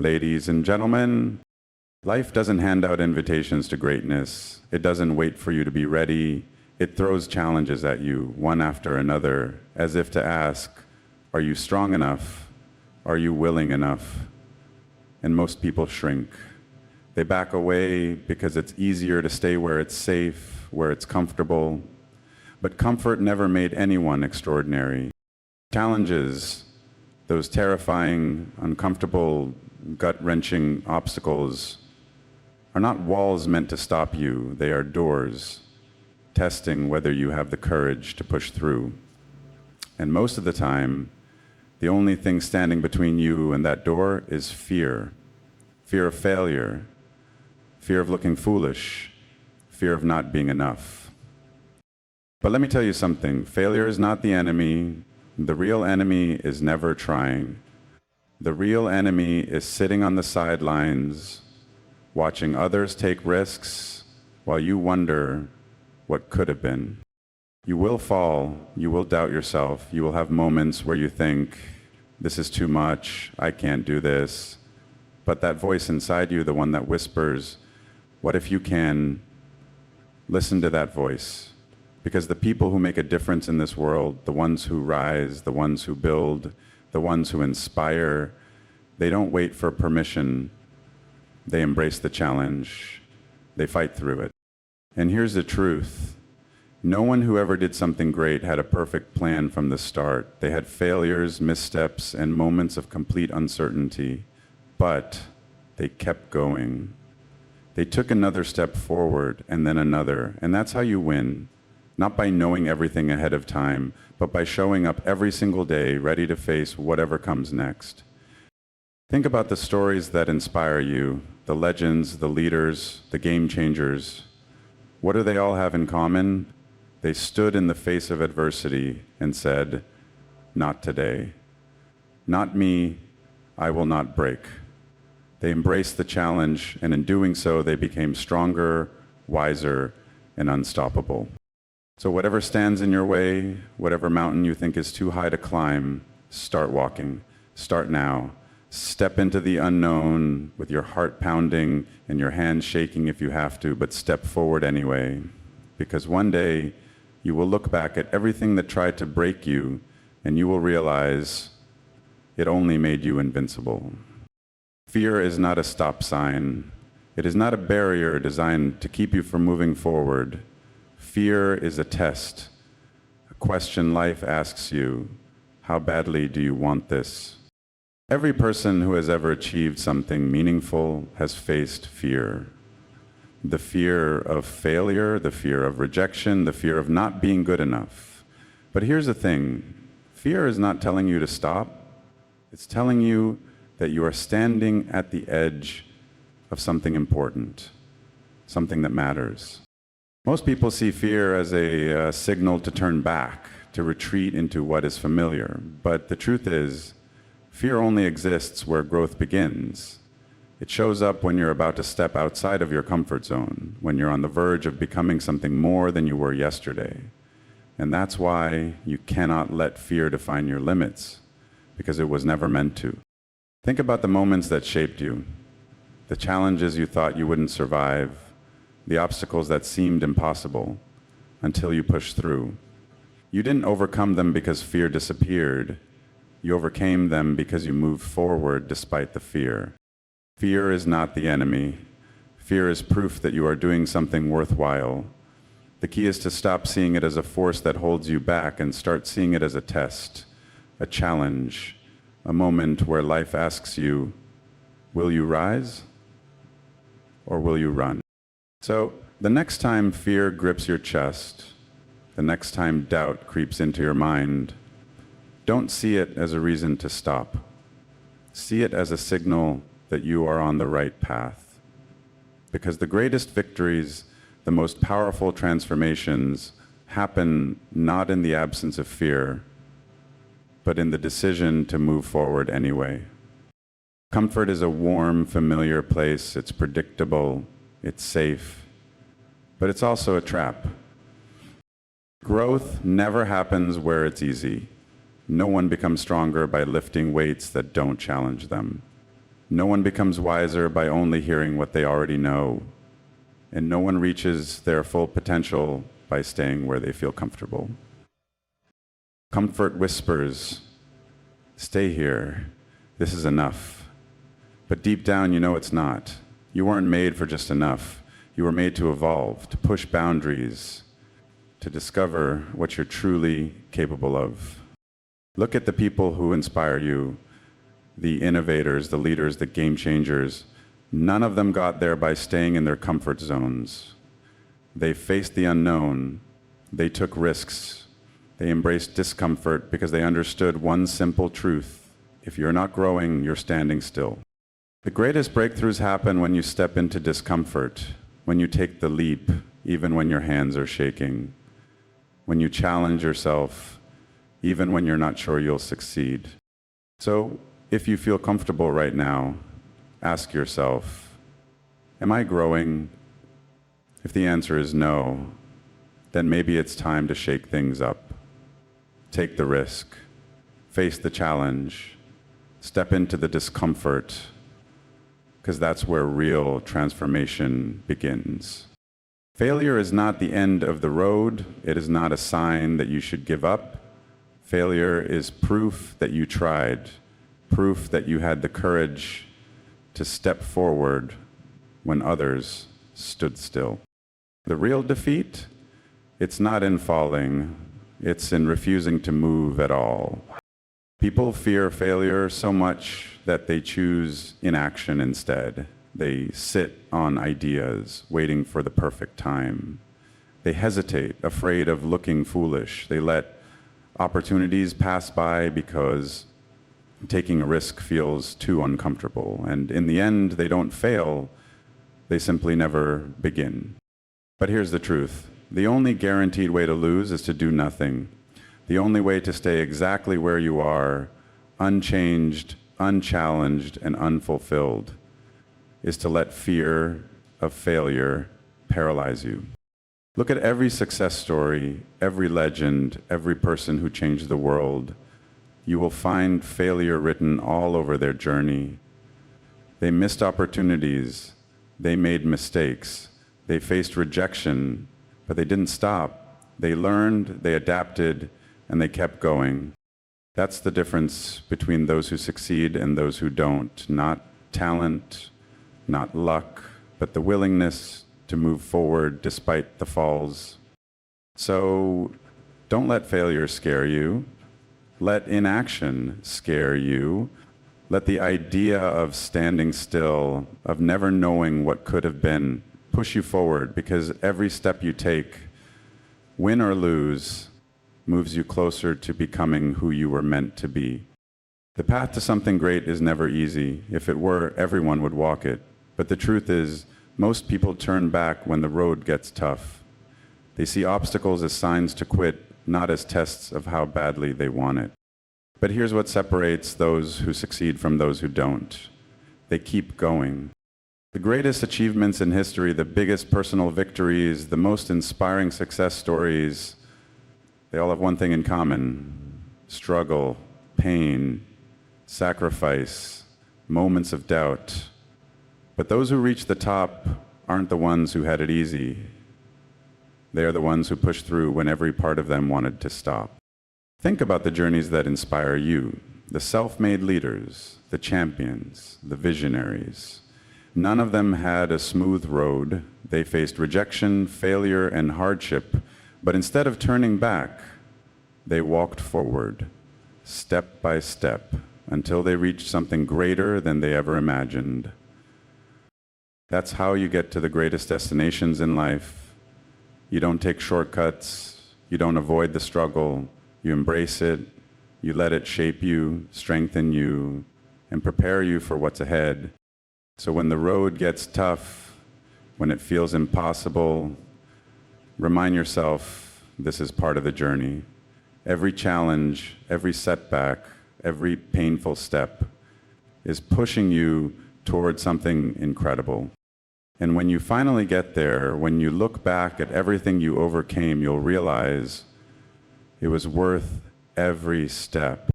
Ladies and gentlemen, life doesn't hand out invitations to greatness. It doesn't wait for you to be ready. It throws challenges at you, one after another, as if to ask, are you strong enough? Are you willing enough? And most people shrink. They back away because it's easier to stay where it's safe, where it's comfortable. But comfort never made anyone extraordinary. Challenges, those terrifying, uncomfortable, gut-wrenching obstacles, are not walls meant to stop you. They are doors, testing whether you have the courage to push through. And most of the time, the only thing standing between you and that door is fear. Fear of failure, fear of looking foolish, fear of not being enough. But let me tell you something, failure is not the enemy. The real enemy is never trying. The real enemy is sitting on the sidelines, watching others take risks while you wonder what could have been. You will fall, you will doubt yourself, you will have moments where you think, this is too much, I can't do this. But that voice inside you, the one that whispers, what if you can? Listen to that voice. Because the people who make a difference in this world, the ones who rise, the ones who build, the ones who inspire, they don't wait for permission. They embrace the challenge. They fight through it. And here's the truth. No one who ever did something great had a perfect plan from the start. They had failures, missteps, and moments of complete uncertainty. But they kept going. They took another step forward and then another. And that's how you win. Not by knowing everything ahead of time, but by showing up every single day ready to face whatever comes next. Think about the stories that inspire you, the legends, the leaders, the game changers. What do they all have in common? They stood in the face of adversity and said, not today. Not me, I will not break. They embraced the challenge, and in doing so, they became stronger, wiser, and unstoppable. So whatever stands in your way, whatever mountain you think is too high to climb, start walking. Start now. Step into the unknown with your heart pounding and your hands shaking if you have to, but step forward anyway. Because one day, you will look back at everything that tried to break you, and you will realize it only made you invincible. Fear is not a stop sign. It is not a barrier designed to keep you from moving forward. Fear is a test, a question life asks you, how badly do you want this? Every person who has ever achieved something meaningful has faced fear. The fear of failure, the fear of rejection, the fear of not being good enough. But here's the thing, fear is not telling you to stop. It's telling you that you are standing at the edge of something important, something that matters. Most people see fear as a signal to turn back, to retreat into what is familiar. But the truth is, fear only exists where growth begins. It shows up when you're about to step outside of your comfort zone, when you're on the verge of becoming something more than you were yesterday. And that's why you cannot let fear define your limits, because it was never meant to. Think about the moments that shaped you, the challenges you thought you wouldn't survive, the obstacles that seemed impossible until you pushed through. You didn't overcome them because fear disappeared. You overcame them because you moved forward despite the fear. Fear is not the enemy. Fear is proof that you are doing something worthwhile. The key is to stop seeing it as a force that holds you back and start seeing it as a test, a challenge, a moment where life asks you, will you rise or will you run? So the next time fear grips your chest, the next time doubt creeps into your mind, don't see it as a reason to stop. See it as a signal that you are on the right path. Because the greatest victories, the most powerful transformations happen not in the absence of fear, but in the decision to move forward anyway. Comfort is a warm, familiar place. It's predictable, it's safe, but it's also a trap. Growth never happens where it's easy. No one becomes stronger by lifting weights that don't challenge them. No one becomes wiser by only hearing what they already know. And no one reaches their full potential by staying where they feel comfortable. Comfort whispers, stay here, this is enough. But deep down, you know it's not. You weren't made for just enough. You were made to evolve, to push boundaries, to discover what you're truly capable of. Look at the people who inspire you, the innovators, the leaders, the game changers. None of them got there by staying in their comfort zones. They faced the unknown. They took risks. They embraced discomfort because they understood one simple truth. If you're not growing, you're standing still. The greatest breakthroughs happen when you step into discomfort, when you take the leap, even when your hands are shaking, when you challenge yourself, even when you're not sure you'll succeed. So, if you feel comfortable right now, ask yourself, am I growing? If the answer is no, then maybe it's time to shake things up. Take the risk, face the challenge, step into the discomfort, because that's where real transformation begins. Failure is not the end of the road. It is not a sign that you should give up. Failure is proof that you tried, proof that you had the courage to step forward when others stood still. The real defeat, it's not in falling, it's in refusing to move at all. People fear failure so much that they choose inaction instead. They sit on ideas, waiting for the perfect time. They hesitate, afraid of looking foolish. They let opportunities pass by because taking a risk feels too uncomfortable. And in the end, they don't fail, they simply never begin. But here's the truth. The only guaranteed way to lose is to do nothing. The only way to stay exactly where you are, unchanged, unchallenged, and unfulfilled, is to let fear of failure paralyze you. Look at every success story, every legend, every person who changed the world. You will find failure written all over their journey. They missed opportunities. They made mistakes. They faced rejection, but they didn't stop. They learned, they adapted, and they kept going. That's the difference between those who succeed and those who don't. Not talent, not luck, but the willingness to move forward despite the falls. So don't let failure scare you. Let inaction scare you. Let the idea of standing still, of never knowing what could have been, push you forward, because every step you take, win or lose, moves you closer to becoming who you were meant to be. The path to something great is never easy. If it were, everyone would walk it. But the truth is, most people turn back when the road gets tough. They see obstacles as signs to quit, not as tests of how badly they want it. But here's what separates those who succeed from those who don't. They keep going. The greatest achievements in history, the biggest personal victories, the most inspiring success stories, they all have one thing in common: struggle, pain, sacrifice, moments of doubt. But those who reach the top aren't the ones who had it easy. They are the ones who pushed through when every part of them wanted to stop. Think about the journeys that inspire you, the self-made leaders, the champions, the visionaries. None of them had a smooth road. They faced rejection, failure, and hardship. But instead of turning back, they walked forward, step by step, until they reached something greater than they ever imagined. That's how you get to the greatest destinations in life. You don't take shortcuts. You don't avoid the struggle. You embrace it. You let it shape you, strengthen you, and prepare you for what's ahead. So when the road gets tough, when it feels impossible, remind yourself this is part of the journey. Every challenge, every setback, every painful step is pushing you toward something incredible. And when you finally get there, when you look back at everything you overcame, you'll realize it was worth every step.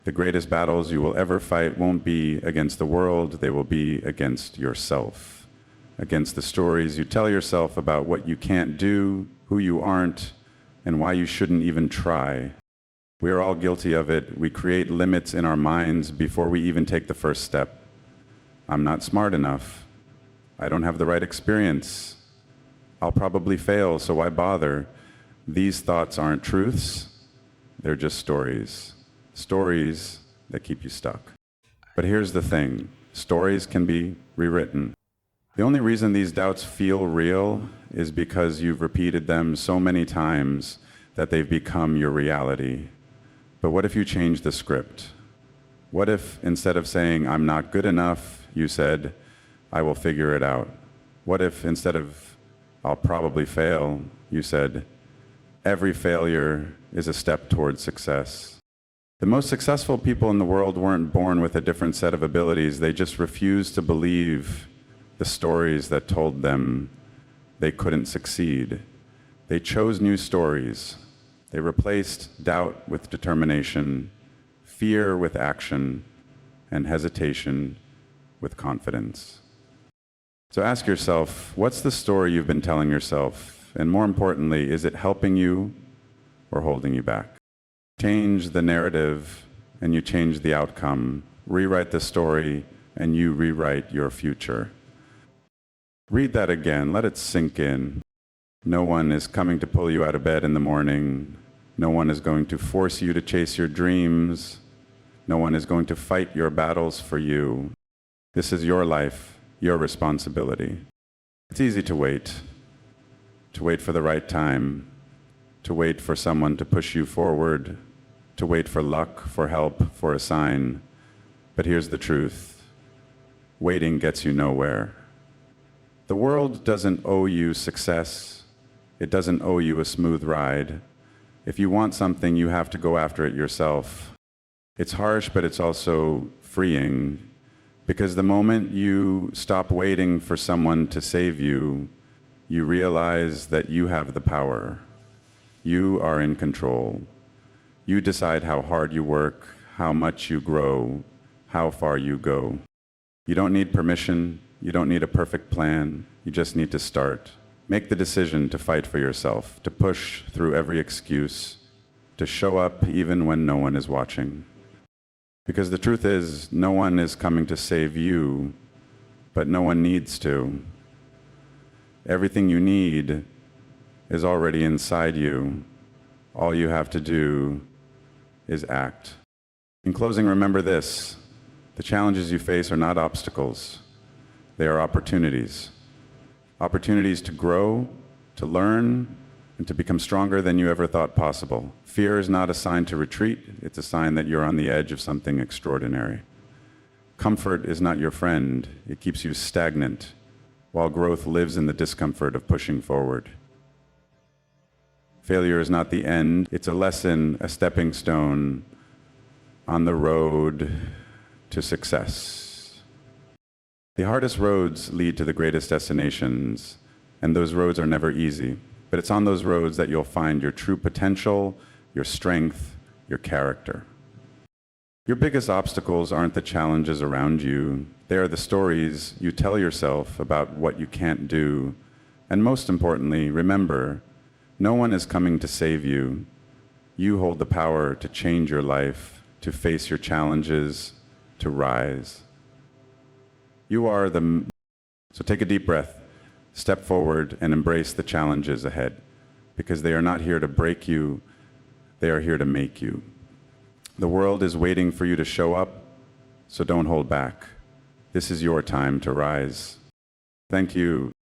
The greatest battles you will ever fight won't be against the world, they will be against yourself, against the stories you tell yourself about what you can't do, who you aren't, and why you shouldn't even try. We are all guilty of it. We create limits in our minds before we even take the first step. I'm not smart enough. I don't have the right experience. I'll probably fail, so why bother? These thoughts aren't truths. They're just stories. Stories that keep you stuck. But here's the thing. Stories can be rewritten. The only reason these doubts feel real is because you've repeated them so many times that they've become your reality. But what if you change the script? What if instead of saying, I'm not good enough, you said, I will figure it out? What if instead of, I'll probably fail, you said, every failure is a step towards success? The most successful people in the world weren't born with a different set of abilities. They just refused to believe the stories that told them they couldn't succeed. They chose new stories. They replaced doubt with determination, fear with action, and hesitation with confidence. So ask yourself, what's the story you've been telling yourself? And more importantly, is it helping you or holding you back? Change the narrative and you change the outcome. Rewrite the story and you rewrite your future. Read that again. Let it sink in. No one is coming to pull you out of bed in the morning. No one is going to force you to chase your dreams. No one is going to fight your battles for you. This is your life, your responsibility. It's easy to wait for the right time, to wait for someone to push you forward, to wait for luck, for help, for a sign. But here's the truth. Waiting gets you nowhere. The world doesn't owe you success. It doesn't owe you a smooth ride. If you want something, you have to go after it yourself. It's harsh, but it's also freeing, because the moment you stop waiting for someone to save you, you realize that you have the power. You are in control. You decide how hard you work, how much you grow, how far you go. You don't need permission. You don't need a perfect plan. You just need to start. Make the decision to fight for yourself, to push through every excuse, to show up even when no one is watching. Because the truth is, no one is coming to save you, but no one needs to. Everything you need is already inside you. All you have to do is act. In closing, remember this. The challenges you face are not obstacles. They are opportunities. Opportunities to grow, to learn, and to become stronger than you ever thought possible. Fear is not a sign to retreat. It's a sign that you're on the edge of something extraordinary. Comfort is not your friend. It keeps you stagnant, while growth lives in the discomfort of pushing forward. Failure is not the end. It's a lesson, a stepping stone on the road to success. The hardest roads lead to the greatest destinations, and those roads are never easy. But it's on those roads that you'll find your true potential, your strength, your character. Your biggest obstacles aren't the challenges around you. They are the stories you tell yourself about what you can't do. And most importantly, remember, no one is coming to save you. You hold the power to change your life, to face your challenges, to rise. So take a deep breath, step forward, and embrace the challenges ahead, because they are not here to break you, they are here to make you. The world is waiting for you to show up, so don't hold back. This is your time to rise. Thank you.